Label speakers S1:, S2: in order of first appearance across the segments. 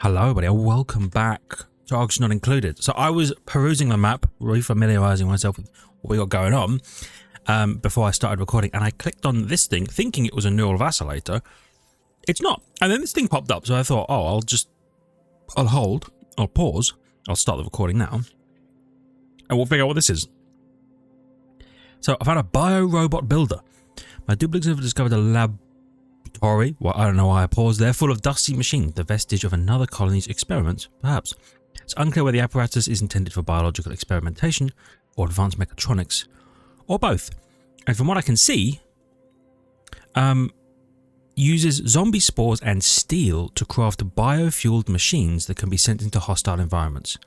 S1: Hello everybody, and welcome back to Ohhhh Not Included. So I was perusing the map, re-familiarising myself with what we got going on before I started recording, and I clicked on this thing thinking it was a neural vacillator. It's not. And then this thing popped up, so I thought, oh, I'll hold, I'll pause, I'll start the recording now, and we'll figure out what this is. So I found a bio-robot builder. My duplicates have discovered a laboratory, well, I don't know why I paused there, full of dusty machines, the vestige of another colony's experiment, perhaps. It's unclear whether the apparatus is intended for biological experimentation or advanced mechatronics, or both. And from what I can see, uses zombie spores and steel to craft biofueled machines that can be sent into hostile environments.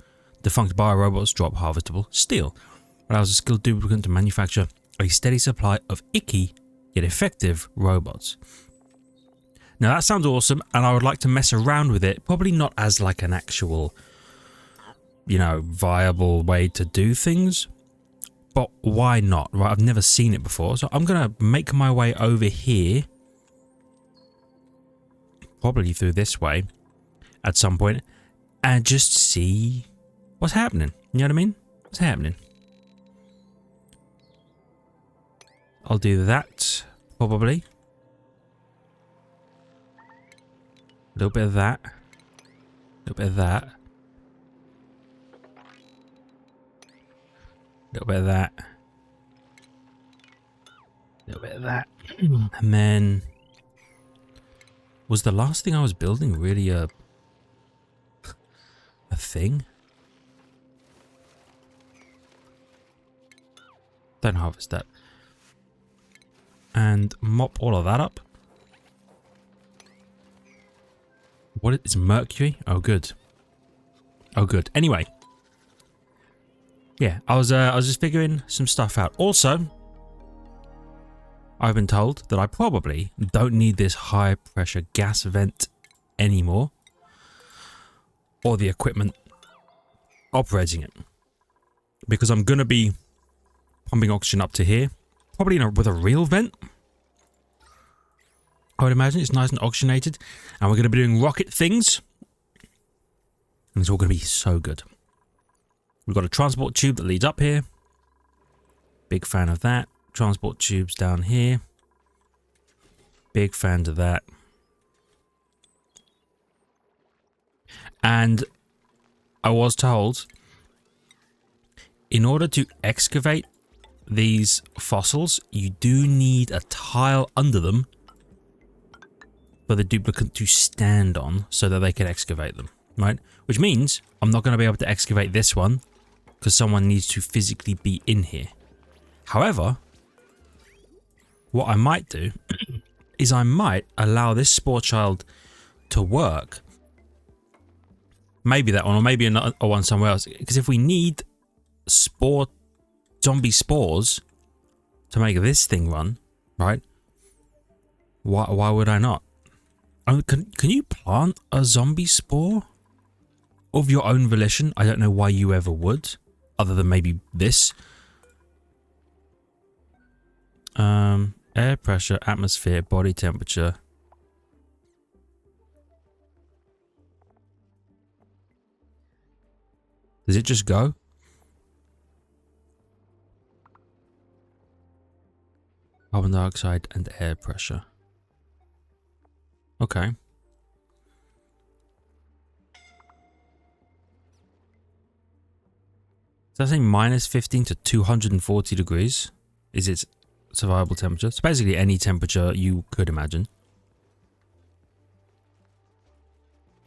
S1: Defunct biorobots drop harvestable steel. Allows a skilled duplicant to manufacture a steady supply of icky yet effective robots. Now that sounds awesome, and I would like to mess around with it, probably not as like an actual, viable way to do things, but why not, right? I've never seen it before, so I'm going to make my way over here, probably through this way, at some point, and just see what's happening, you know what I mean? What's happening? I'll do that, probably. A little bit of that. A little bit of that. A little bit of that. A little bit of that. And then... was the last thing I was building really a thing? Don't harvest that. And mop all of that up. What is mercury? Oh, good. Oh, good. Anyway. Yeah, I was just figuring some stuff out. Also, I've been told that I probably don't need this high pressure gas vent anymore. Or the equipment operating it. Because I'm going to be pumping oxygen up to here. Probably with a real vent. I would imagine it's nice and oxygenated, and we're going to be doing rocket things, and it's all going to be so good. We've got a transport tube that leads up here. Big fan of that. Transport tubes down here. Big fan of that. And I was told, in order to excavate these fossils, you do need a tile under them for the duplicant to stand on so that they can excavate them, right? Which means I'm not going to be able to excavate this one because someone needs to physically be in here. However, what I might do is I might allow this spore child to work. Maybe that one, or maybe another one somewhere else. Because if we need zombie spores to make this thing run, right? Why would I not? Can you plant a zombie spore of your own volition? I don't know why you ever would, other than maybe this. Air pressure, atmosphere, body temperature. Does it just go? Carbon dioxide and air pressure. Okay. Does that say minus 15 to 240 degrees? Is its survivable temperature? So basically any temperature you could imagine.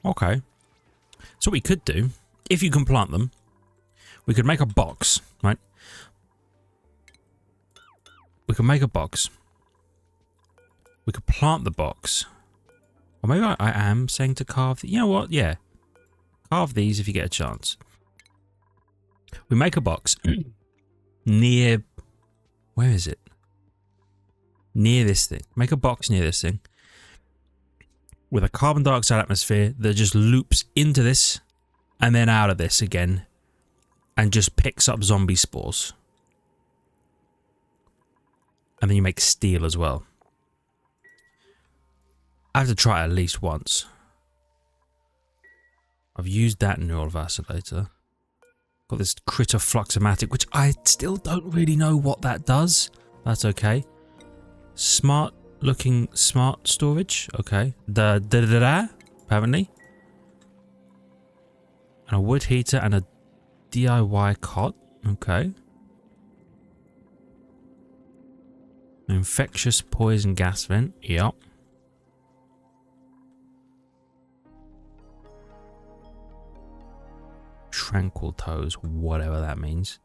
S1: Okay. So what we could do, if you can plant them, we could make a box, right? We could make a box. We could plant the box. Or maybe I am saying to carve... you know what? Yeah. Carve these if you get a chance. We make a box near... where is it? Near this thing. Make a box near this thing. With a carbon dioxide atmosphere that just loops into this and then out of this again. And just picks up zombie spores. And then you make steel as well. I have to try it at least once. I've used that neural vacillator. Got this critter fluxomatic, which I still don't really know what that does. That's okay. Smart looking smart storage. Okay. Apparently. And a wood heater and a DIY cot. Okay. An infectious poison gas vent. Yep. Tranquil toes, whatever that means.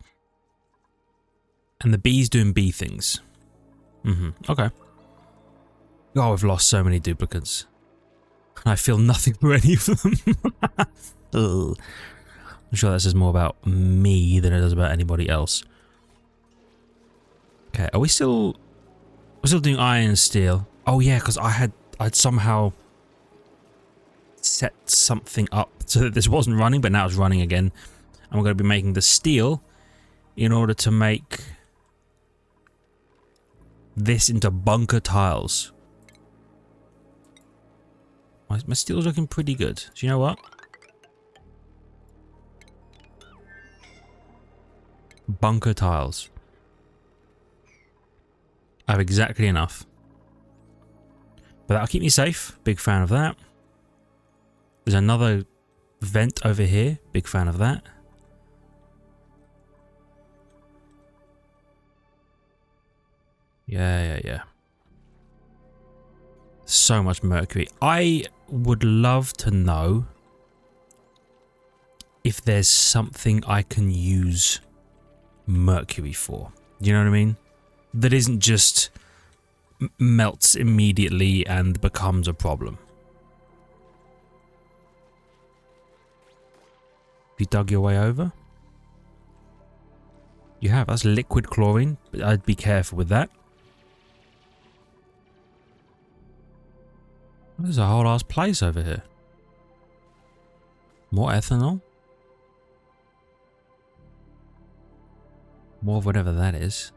S1: And the bee's doing bee things. Okay. Oh, I've lost so many duplicates. I feel nothing for any of them. Ugh. I'm sure that says more about me than it does about anybody else. Okay, are we still... We're still doing iron and steel. Oh yeah, because I'd somehow set something up so that this wasn't running, but now it's running again. And we're going to be making the steel in order to make this into bunker tiles. My steel's looking pretty good. Do you know what? Bunker tiles. I have exactly enough. But that'll keep me safe. Big fan of that. There's another vent over here. Big fan of that. Yeah. So much mercury. I would love to know if there's something I can use mercury for. You know what I mean? That isn't just melts immediately and becomes a problem. Have you dug your way over? You have. That's liquid chlorine, but I'd be careful with that. There's a whole ass place over here. More ethanol? More of whatever that is.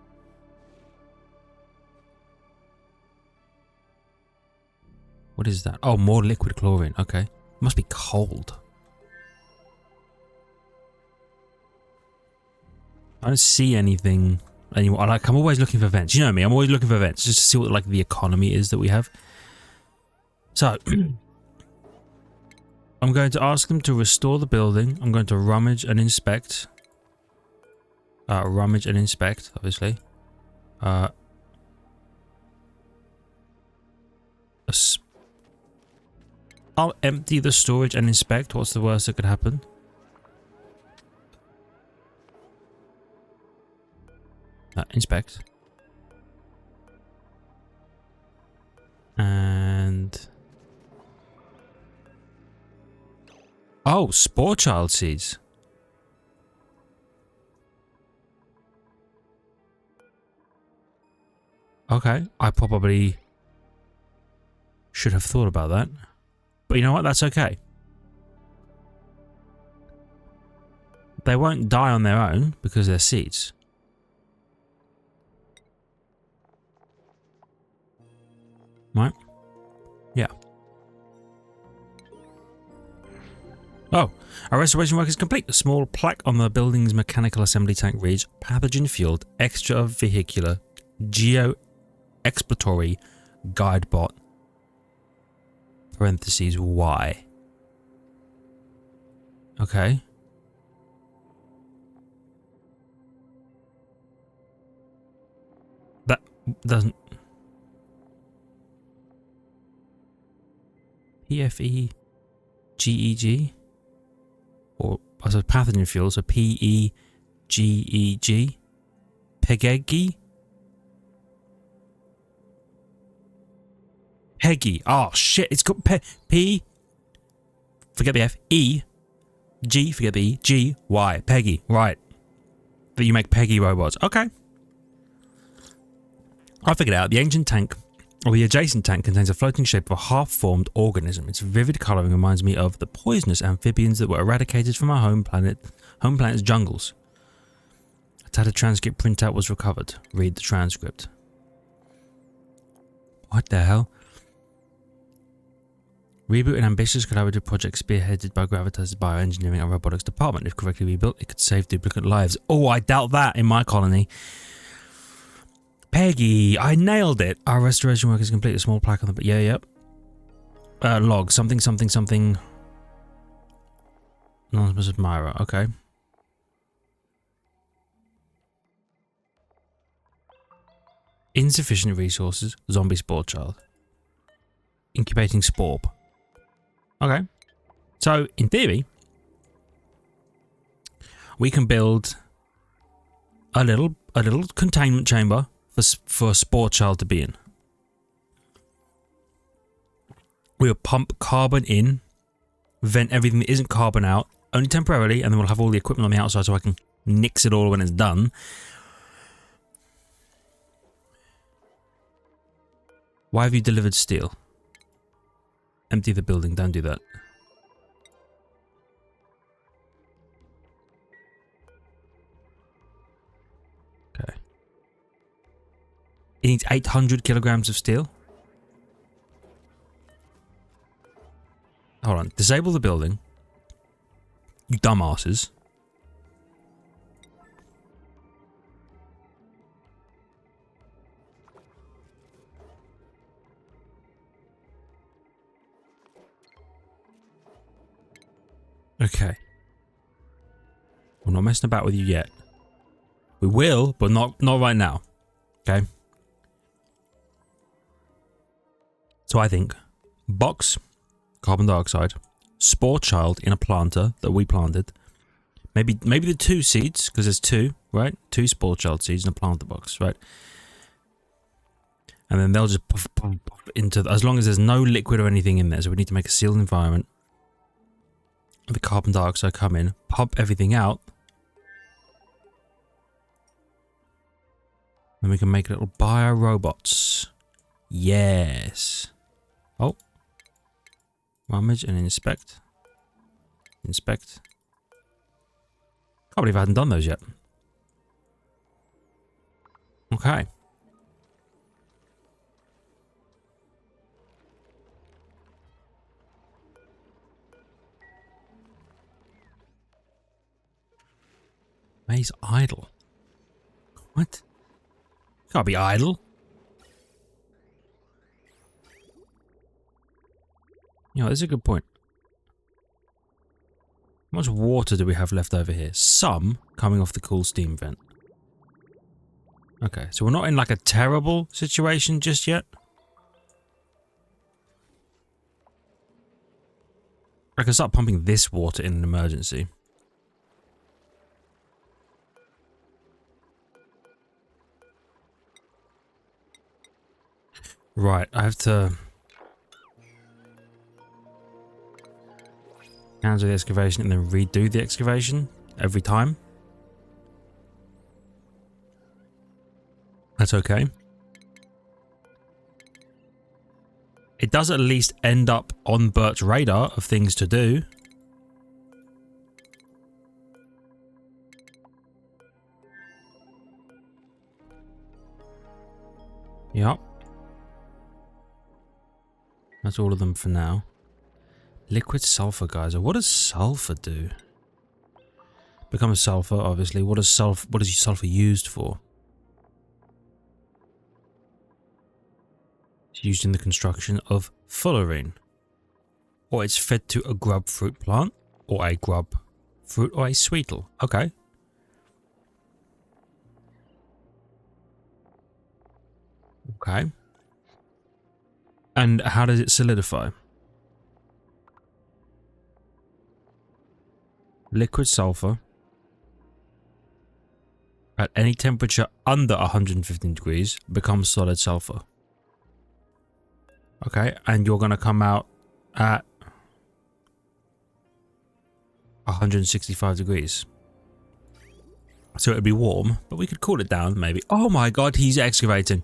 S1: What is that? Oh, more liquid chlorine. Okay. It must be cold. I don't see anything anymore. I'm always looking for vents. You know me, I'm always looking for vents just to see what the economy is that we have. So, I'm going to ask them to restore the building. I'm going to rummage and inspect. Obviously. I'll empty the storage and inspect. What's the worst that could happen? Inspect. And... Oh, spore child seeds. Okay, I probably should have thought about that. But you know what? That's okay. They won't die on their own because they're seeds. Right? Yeah. Oh, our restoration work is complete. A small plaque on the building's mechanical assembly tank reads, pathogen field, extravehicular, geo-exploratory, guide bot, parentheses, Y. Okay. That doesn't... PFEGEG? Or, I suppose pathogen fuel, so PEGEG? Pegegi? Peggy. Oh shit, it's got P. Forget the F. E. G. Forget the E. G. Y. Peggy. Right. That you make Peggy robots. Okay. I figured it out. The ancient tank, or the adjacent tank, contains a floating shape of a half-formed organism. Its vivid colouring reminds me of the poisonous amphibians that were eradicated from our home planet's jungles. A tattered transcript printout was recovered. Read the transcript. What the hell? Reboot an ambitious collaborative project spearheaded by Gravitas' bioengineering and robotics department. If correctly rebuilt, it could save duplicate lives. Oh, I doubt that in my colony. Peggy, I nailed it. Our restoration work is complete. A small plaque on the... Yeah, yep. Log. Something, something, something. Anonymous admirer. Okay. Insufficient resources. Zombie spore child. Incubating spore. Okay. So, in theory, we can build a little containment chamber for a spore child to be in. We'll pump carbon in, vent everything that isn't carbon out, only temporarily, and then we'll have all the equipment on the outside so I can nix it all when it's done. Why have you delivered steel? Empty the building, don't do that. Okay. It needs 800 kilograms of steel. Hold on, disable the building. You dumbasses. Okay. We're not messing about with you yet. We will, but not right now. Okay? So I think box, carbon dioxide, spore child in a planter that we planted. Maybe the 2 seeds, because there's 2, right? 2 spore child seeds in a planter box, right? And then they'll just puff into as long as there's no liquid or anything in there. So we need to make a sealed environment. The carbon dioxide come in, pump everything out. Then we can make little bio-robots. Yes. Oh. Rummage and inspect. Inspect. Can't believe I hadn't done those yet. Okay. He's idle. What? Can't be idle. Yeah, that's a good point. How much water do we have left over here? Some coming off the cool steam vent. Okay, so we're not in like a terrible situation just yet. I can start pumping this water in an emergency. Right, I have to cancel the excavation and then redo the excavation every time. That's okay. It does at least end up on Bert's radar of things to do. Yup. That's all of them for now. Liquid sulfur geyser. What does sulfur do? Become a sulfur, obviously. What is sulfur used for? It's used in the construction of fullerene. Or it's fed to a grub fruit plant. Or a grub fruit or a sweetle. Okay. Okay. And how does it solidify? Liquid sulfur at any temperature under 115 degrees becomes solid sulfur. Okay, and you're going to come out at 165 degrees. So it'd be warm, but we could cool it down maybe. Oh my god, he's excavating.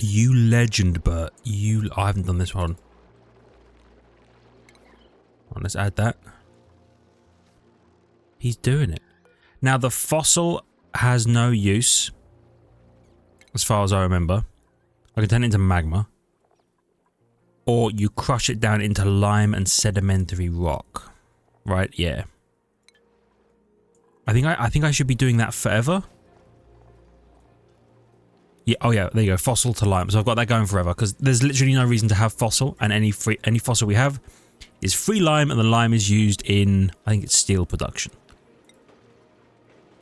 S1: You legend, Bert. I haven't done this one. Well, let's add that. He's doing it. Now, the fossil has no use, as far as I remember. I can turn it into magma. or you crush it down into lime and sedimentary rock. Right? Yeah. I think I should be doing that forever. Yeah, oh yeah, there you go, fossil to lime. So I've got that going forever because there's literally no reason to have fossil, and any fossil we have is free lime, and the lime is used in, I think it's steel production.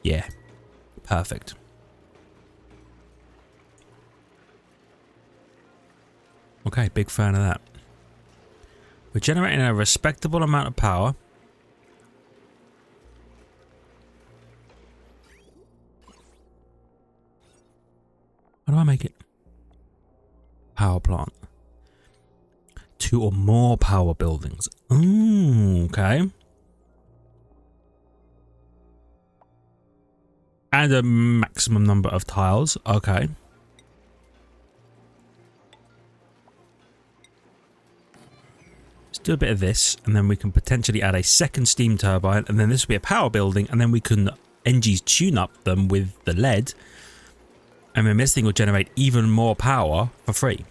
S1: Yeah, perfect. Okay, big fan of that. We're generating a respectable amount of power. How do I make it? Power plant. 2 or more power buildings. Ooh, okay. And a maximum number of tiles. Okay. Let's do a bit of this, and then we can potentially add a second steam turbine, and then this will be a power building, and then we can NGs tune up them with the lead, and then this thing will generate even more power for free.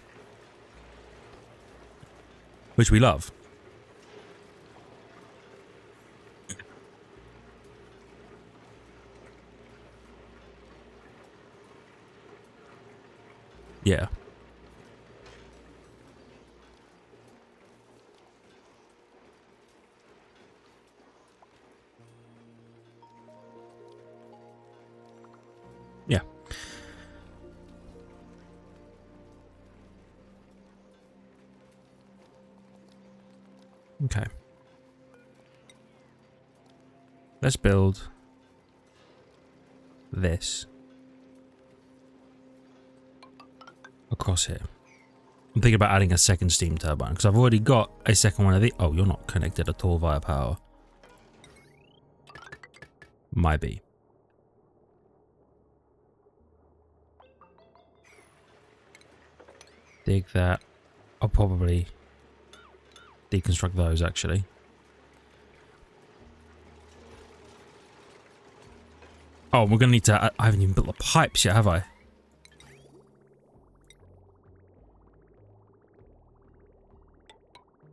S1: Which we love. Yeah. Yeah. Okay. Let's build this across here. I'm thinking about adding a second steam turbine because I've already got a second one of the. Oh, you're not connected at all via power. Might be. Dig that. I'll probably deconstruct those actually. Oh, we're gonna need to. I haven't even built the pipes yet, have I?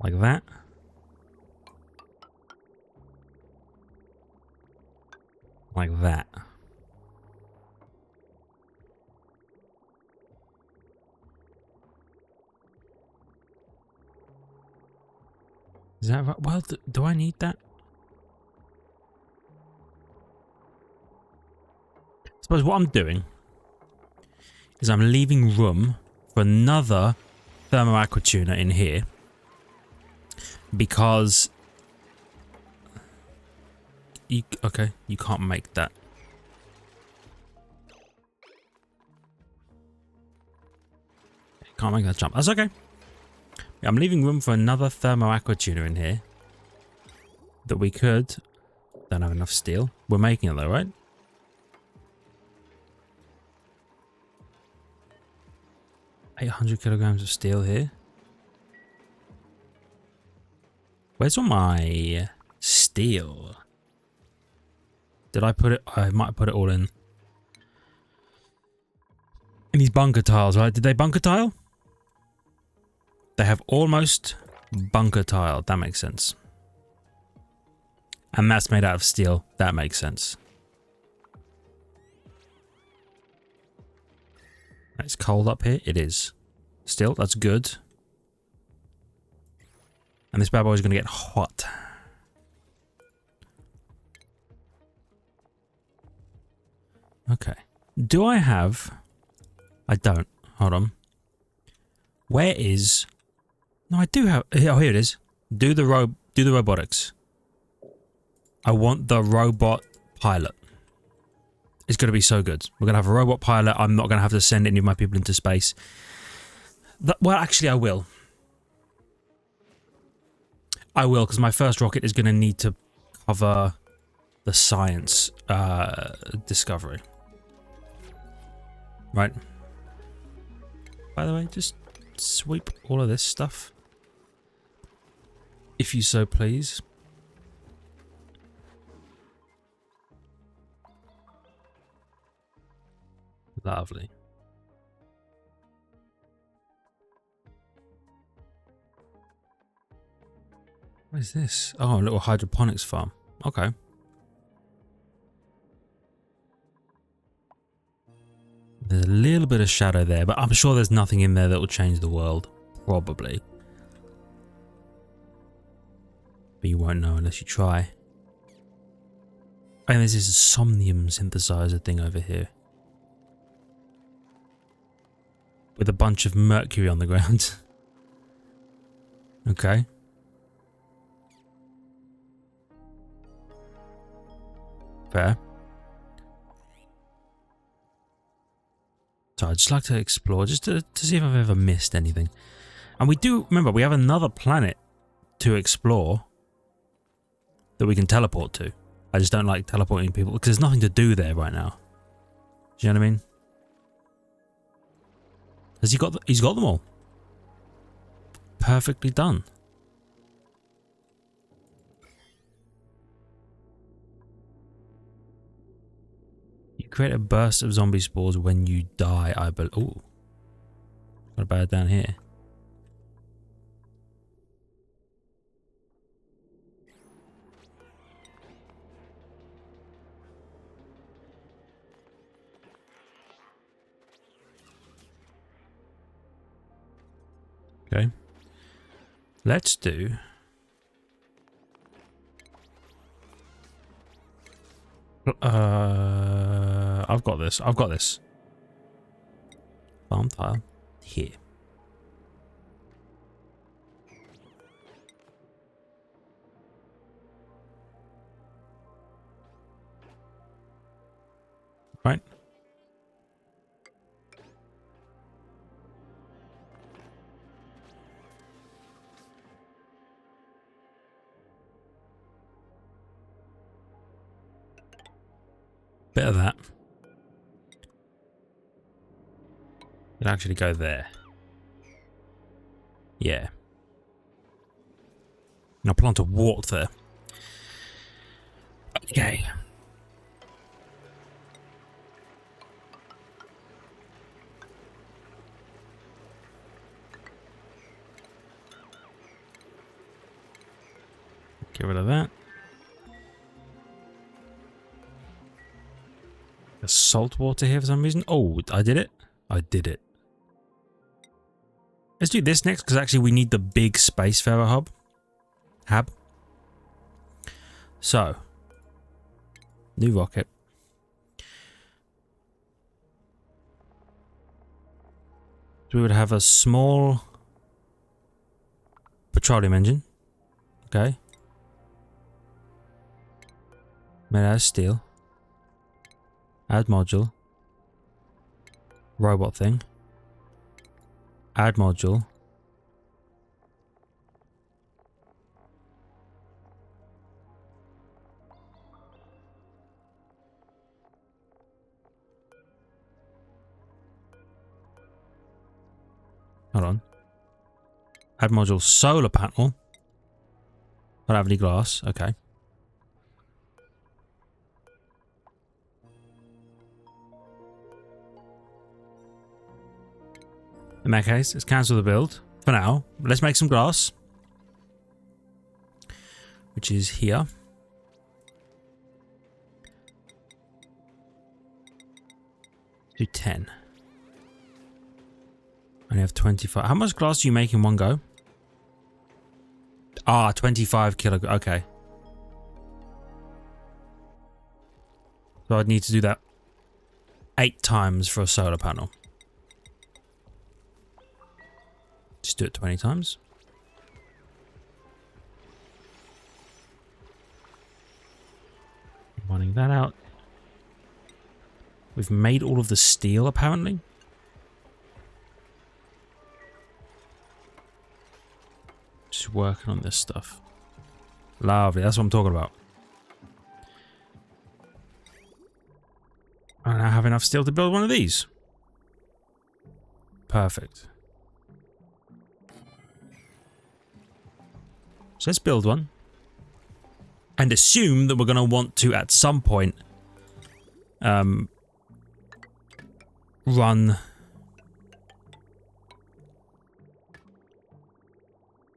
S1: Like that. Like that. Is that right? Well, do I need that? I suppose what I'm doing is I'm leaving room for another thermo aqua tuner in here because you can't make that. Can't make that jump. That's okay. Yeah, I'm leaving room for another thermo aqua tuner in here that we could. Don't have enough steel. We're making it though, right? $800 kilograms of steel here. Where's all my steel? Did I put it? I might have put it all in these bunker tiles, right? Did they bunker tile? They have almost bunker tile. That makes sense. And that's made out of steel. That makes sense. It's cold up here. It is. Still, that's good. And this bad boy is going to get hot. Okay. Do I have... I don't. Hold on. Where is... No, I do have... Oh, here it is. Do the robotics. I want the robot pilot. It's going to be so good. We're going to have a robot pilot. I'm not going to have to send any of my people into space. Well, actually, I will. I will, because my first rocket is going to need to cover the science discovery. Right. By the way, just sweep all of this stuff. If you so please. Lovely. What is this? Oh, a little hydroponics farm. Okay. There's a little bit of shadow there, but I'm sure there's nothing in there that will change the world. Probably. But you won't know unless you try. And there's this somnium synthesizer thing over here. With a bunch of mercury on the ground. Okay. Fair. So I'd just like to explore, just to see if I've ever missed anything. And we do, remember, we have another planet to explore that we can teleport to. I just don't like teleporting people because there's nothing to do there right now. Do you know what I mean? Has he got? He's got them all. Perfectly done. You create a burst of zombie spores when you die. I believe. Ooh. What about down here? Okay. Let's do. I've got this. I've got this. Farm tile here. Right. Bit of that. It'll actually go there. Yeah. And I'll plant a wart there. Okay. Get rid of that. There's salt water here for some reason. Oh, I did it. I did it. Let's do this next because actually we need the big Spacefarer hub. So, new rocket. So we would have a small petroleum engine. Okay. Made out of steel. Add module. Robot thing. Add module. Hold on. Add module solar panel. I don't have any glass. Okay. In that case, let's cancel the build for now. Let's make some glass, which is here. Do 10. I only have 25. How much glass do you make in one go? Ah, 25 kilograms. Okay. So I'd need to do that 8 times for a solar panel. Just do it 20 times. Running that out. We've made all of the steel, apparently. Just working on this stuff. Lovely, that's what I'm talking about. I now have enough steel to build one of these. Perfect. So let's build one. And assume that we're going to want to, at some point, run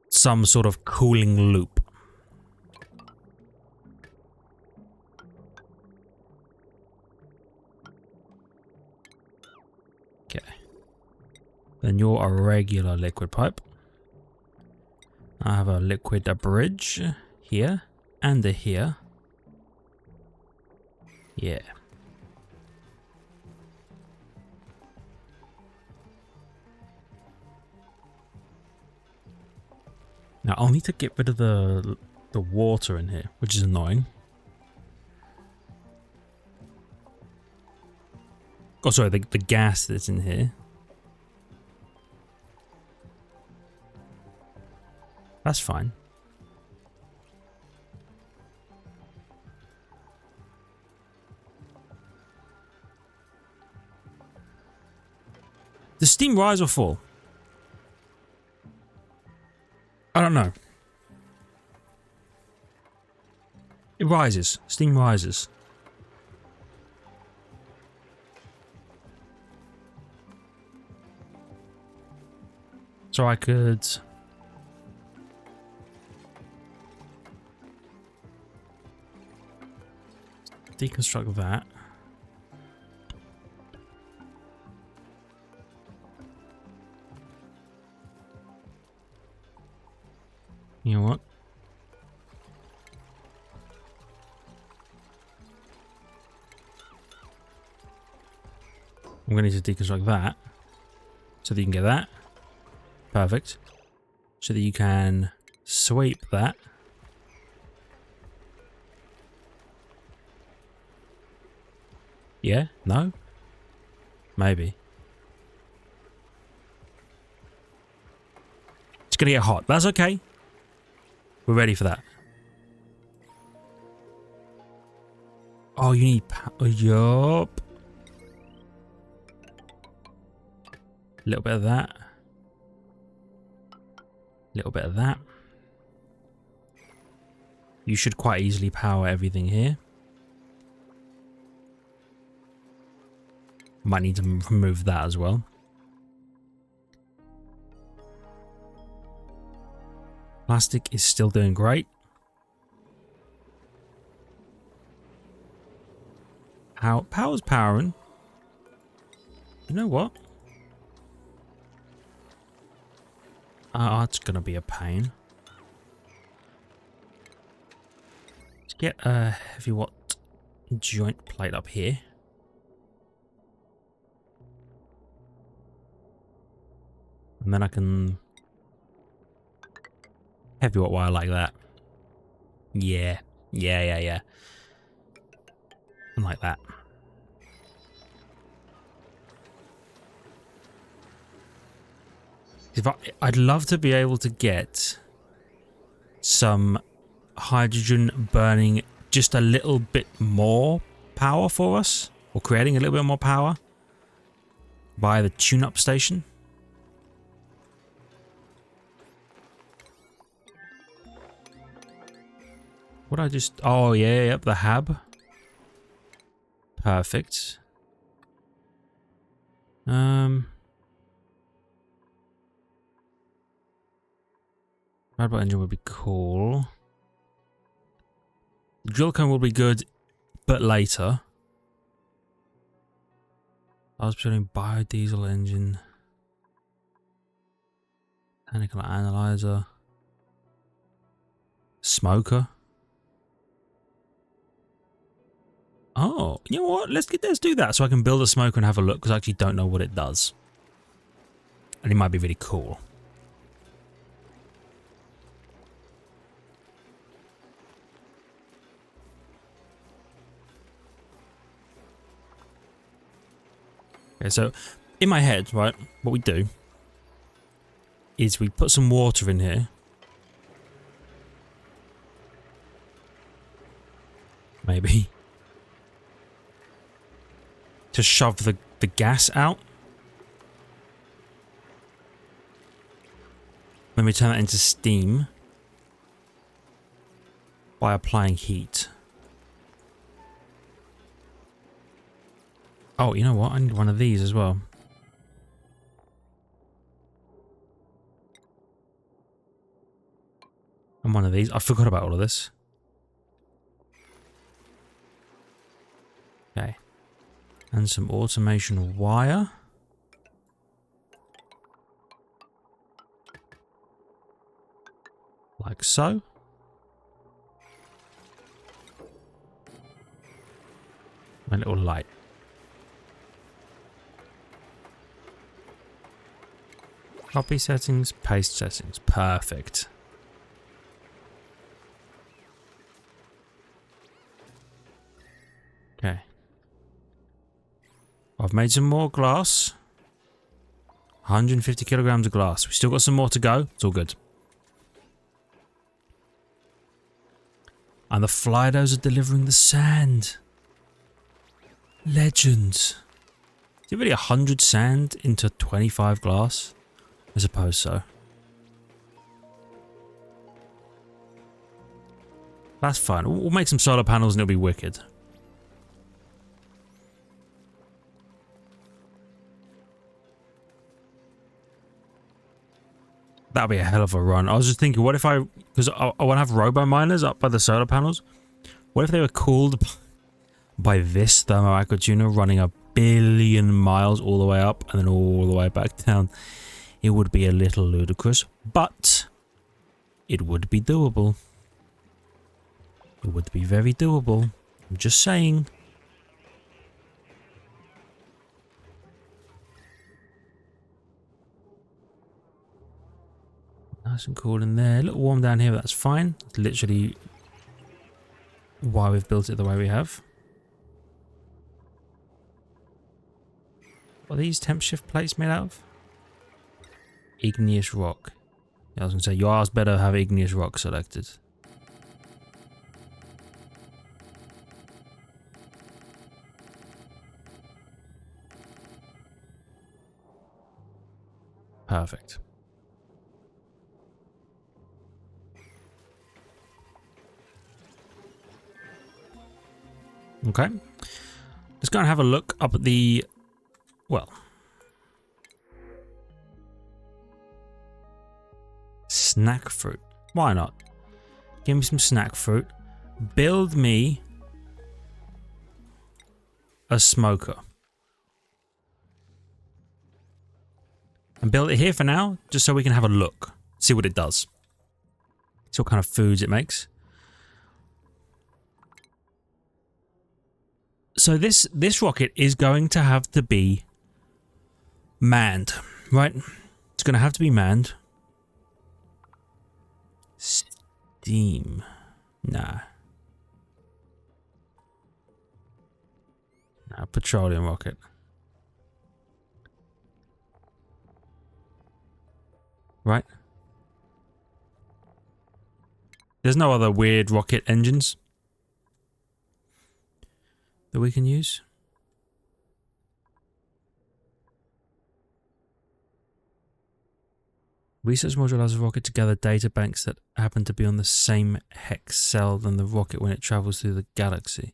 S1: some sort of cooling loop. Then you're a regular liquid pipe. I have a liquid bridge here and a here. Yeah. Now I'll need to get rid of the water in here, which is annoying. Oh, sorry, the gas that's in here. That's fine. Does steam rise or fall? I don't know. It rises. Steam rises. So I could... deconstruct that. You know what? I'm going to need to deconstruct that so that you can get that. Perfect. So that you can sweep that. Yeah? No? Maybe. It's going to get hot. That's okay. We're ready for that. Oh, you need power. Yup. A little bit of that. A little bit of that. You should quite easily power everything here. Might need to remove that as well. Plastic is still doing great. Power's powering. You know what? It's gonna be a pain. Let's get a heavy watt joint plate up here. And then I can heavy watt wire like that. Yeah. And like that. I'd love to be able to get some hydrogen burning just a little bit more power for us, or creating a little bit more power by the tune-up station. What I just... Oh, yeah, the hab. Perfect. Robot engine would be cool. Drill cone will be good, but later. I was putting biodiesel engine. Mechanical analyzer. Smoker. Oh, you know what? Let's do that so I can build a smoker and have a look, because I actually don't know what it does. And it might be really cool. Okay, so in my head, right, what we do is we put some water in here. Maybe. To shove the gas out. Then we turn that into steam by applying heat. Oh, you know what? I need one of these as well. And one of these. I forgot about all of this. Okay. And some automation wire. Like so. My little light. Copy settings, paste settings. Perfect. Okay. I've made some more glass. 150 kilograms of glass. We still got some more to go. It's all good. And the Flydos are delivering the sand. Legends. Is it really 100 sand into 25 glass? I suppose so. That's fine. We'll make some solar panels and it'll be wicked. That'll be a hell of a run. I was just thinking, what if because I want to have robo miners up by the solar panels. What if they were cooled by this thermo aqua tuner running 1 billion miles all the way up and then all the way back down? It would be a little ludicrous, but it would be doable. It would be very doable. I'm just saying. Nice and cool in there. A little warm down here, but that's fine. It's literally why we've built it the way we have. What are these temp shift plates made out of? Igneous rock. Yeah, I was going to say, yours better have igneous rock selected. Perfect. Okay. Let's go and have a look up at the... well... snack fruit. Why not? Give me some snack fruit. Build me... a smoker. And build it here for now, just so we can have a look. See what it does. See what kind of foods it makes. So this rocket is going to have to be manned, right? It's going to have to be manned. Steam. Nah. Nah, petroleum rocket. Right? There's no other weird rocket engines that we can use. Research module allows a rocket to gather data banks that happen to be on the same hex cell than the rocket when it travels through the galaxy.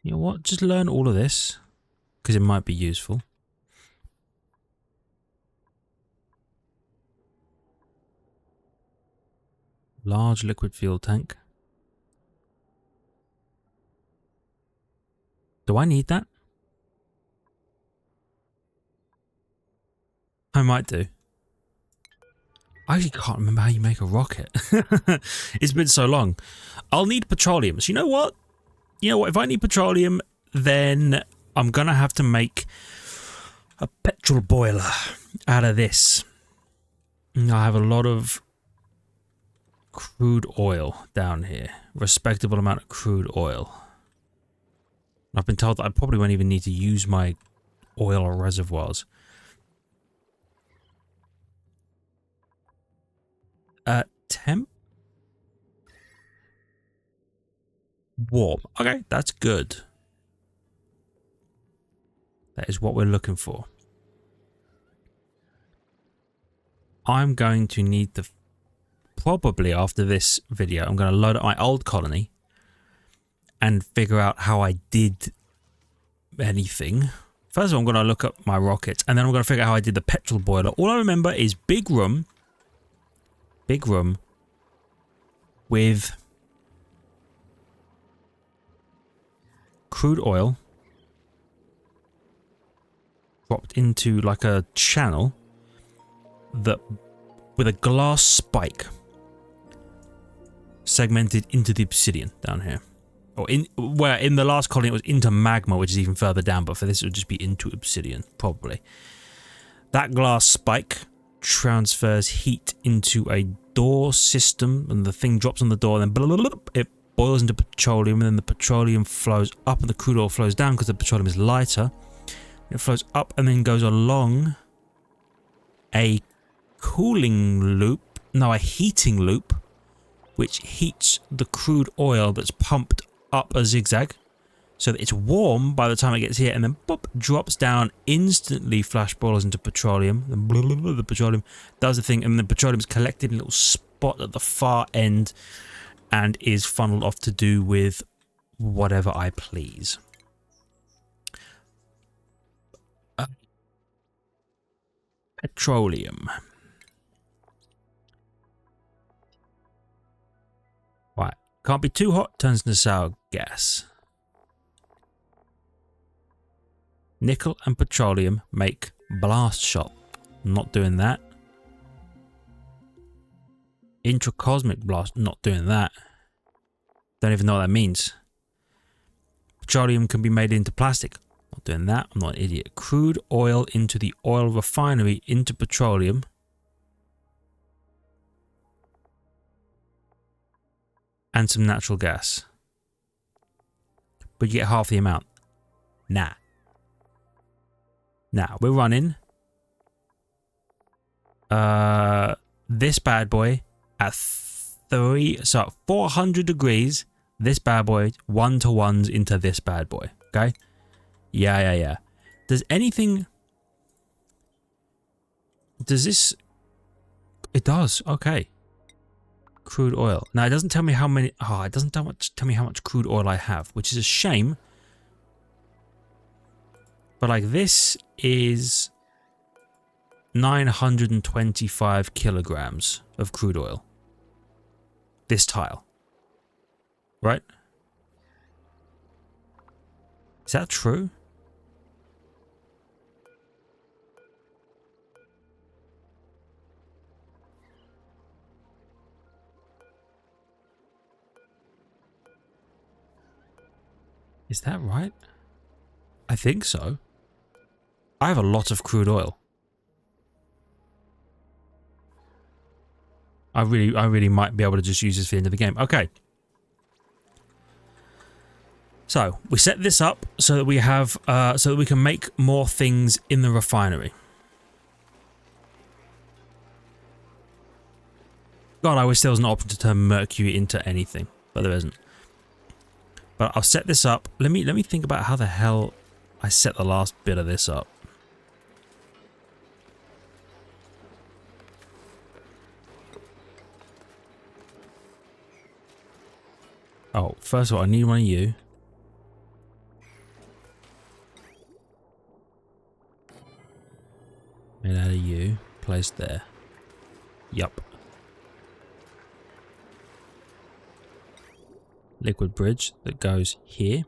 S1: You know what? Just learn all of this, because it might be useful. Large liquid fuel tank. Do I need that? I might do. I actually can't remember how you make a rocket. It's been so long. I'll need petroleum. So you know what? You know what? If I need petroleum, then I'm going to have to make a petrol boiler out of this. I have a lot of crude oil down here. Respectable amount of crude oil. I've been told that I probably won't even need to use my oil reservoirs. Temp? Warm. Okay, that's good. That is what we're looking for. I'm going to need the... probably after this video, I'm going to load up my old colony and figure out how I did anything. First of all, I'm going to look up my rockets, and then I'm going to figure out how I did the petrol boiler. All I remember is big room with crude oil dropped into like a channel, that with a glass spike segmented into the obsidian down here. Or where in the last colony it was into magma, which is even further down, but for this it would just be into obsidian, probably. That glass spike transfers heat into a door system, and the thing drops on the door, and then it boils into petroleum, and then the petroleum flows up, and the crude oil flows down because the petroleum is lighter. It flows up and then goes along a a heating loop, which heats the crude oil that's pumped up a zigzag so that it's warm by the time it gets here, and then boop, drops down, instantly flash boils into petroleum. Then the petroleum does the thing, and the petroleum is collected in a little spot at the far end and is funneled off to do with whatever I please. Petroleum. Right. Can't be too hot, turns into sour gas. Nickel and petroleum make blast shot. Not doing that. Intracosmic blast. Not doing that. Don't even know what that means. Petroleum can be made into plastic. Not doing that. I'm not an idiot. Crude oil into the oil refinery into petroleum. And some natural gas. But you get half the amount. Nah. Now, we're running this bad boy at 400 degrees. This bad boy 1-to-1s into this bad boy. Okay? Yeah. Does this... It does. Okay. Crude oil. Now, it doesn't tell me how many... Oh, it doesn't tell me how much crude oil I have, which is a shame. But like this is 925 kilograms of crude oil. This tile. Right? Is that true? Is that right? I think so. I have a lot of crude oil. I really might be able to just use this for the end of the game. Okay. So we set this up so that we have, so that we can make more things in the refinery. God, I wish there was an option to turn mercury into anything, but there isn't. But I'll set this up. Let me think about how the hell I set the last bit of this up. Oh, first of all, I need one of you. Made out of you. Placed there. Yup. Liquid bridge that goes here.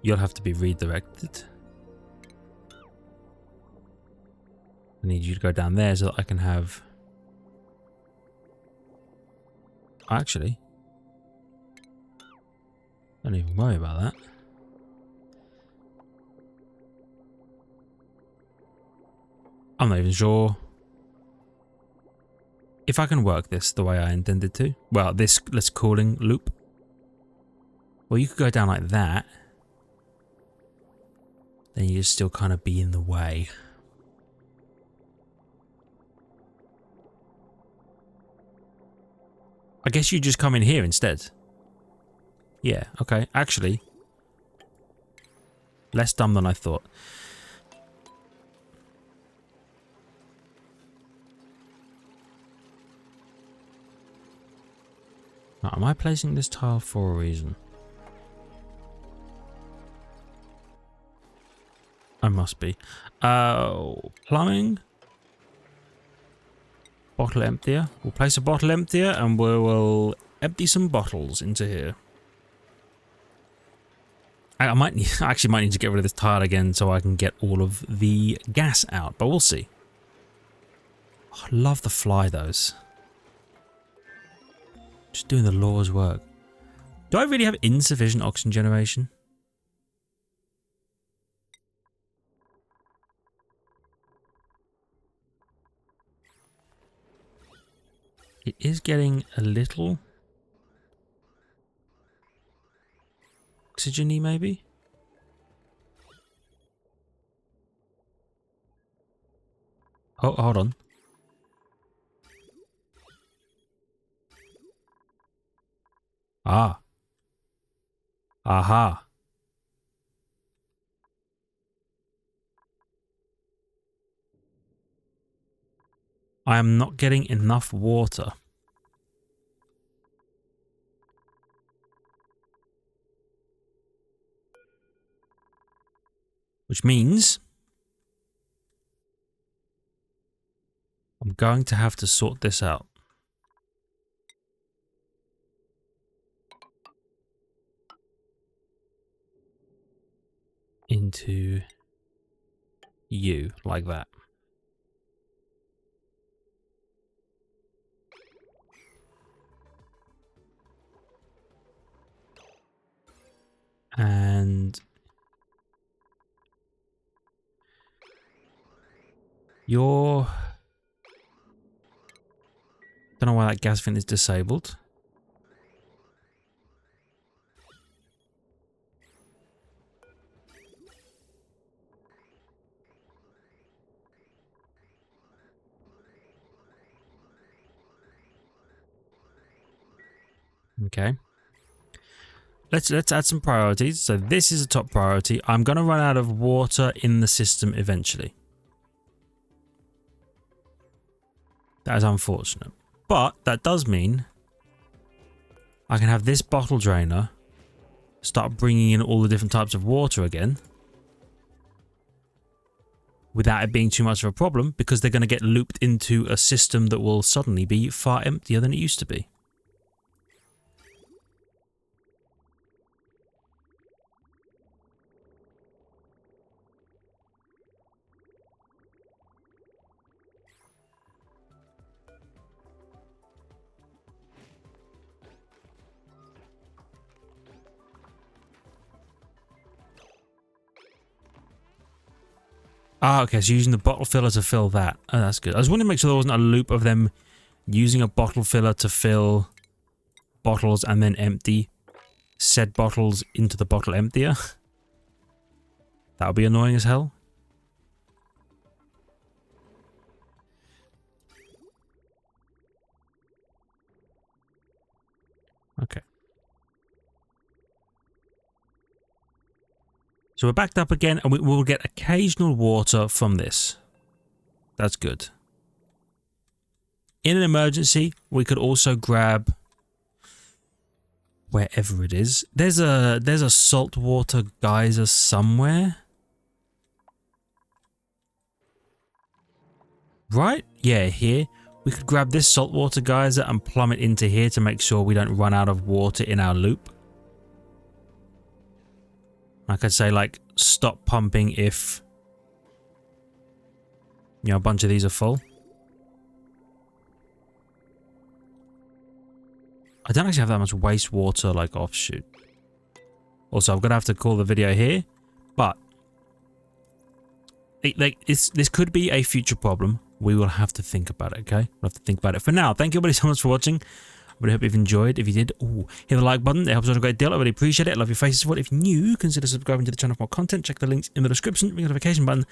S1: You'll have to be redirected. I need you to go down there so that I can have... Actually, don't even worry about that. I'm not even sure if I can work this the way I intended to. Well, this cooling loop. Well, you could go down like that. Then you just still kind of be in the way. I guess you just come in here instead. Yeah, okay. Actually, less dumb than I thought. Now, am I placing this tile for a reason? I must be. Plumbing. Bottle emptier. We'll place a bottle emptier and we will empty some bottles into here. I might need, I actually might need to get rid of this tile again so I can get all of the gas out, but we'll see. Oh, I love the fly, those. Just doing the Law's work. Do I really have insufficient oxygen generation? It is getting a little oxygen-y, maybe? Oh, hold on. Ah. Aha. I am not getting enough water. Which means I'm going to have to sort this out. Into you, like that. And your... Don't know why that gas vent is disabled. Okay. Let's add some priorities. So this is a top priority. I'm going to run out of water in the system eventually. That is unfortunate. But that does mean I can have this bottle drainer start bringing in all the different types of water again without it being too much of a problem, because they're going to get looped into a system that will suddenly be far emptier than it used to be. Ah, okay, so using the bottle filler to fill that. Oh, that's good. I just wanted to make sure there wasn't a loop of them using a bottle filler to fill bottles and then empty said bottles into the bottle emptier. That would be annoying as hell. Okay. So we're backed up again, and we will get occasional water from this. That's good. In an emergency, we could also grab wherever it is. There's a saltwater geyser somewhere. Right? Yeah, here. We could grab this saltwater geyser and plumb it into here to make sure we don't run out of water in our loop. I could say, like, stop pumping if, you know, a bunch of these are full. I don't actually have that much wastewater, like, offshoot. Also, I'm going to have to call the video here, but this could be a future problem. We will have to think about it, okay? We'll have to think about it. For now, thank you everybody so much for watching. I really hope you've enjoyed. If you did, hit the like button. It helps out a great deal. I really appreciate it. I love your faces. If you're new, consider subscribing to the channel for more content. Check the links in the description. Ring the notification button.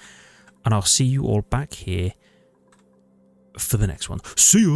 S1: And I'll see you all back here for the next one. See ya!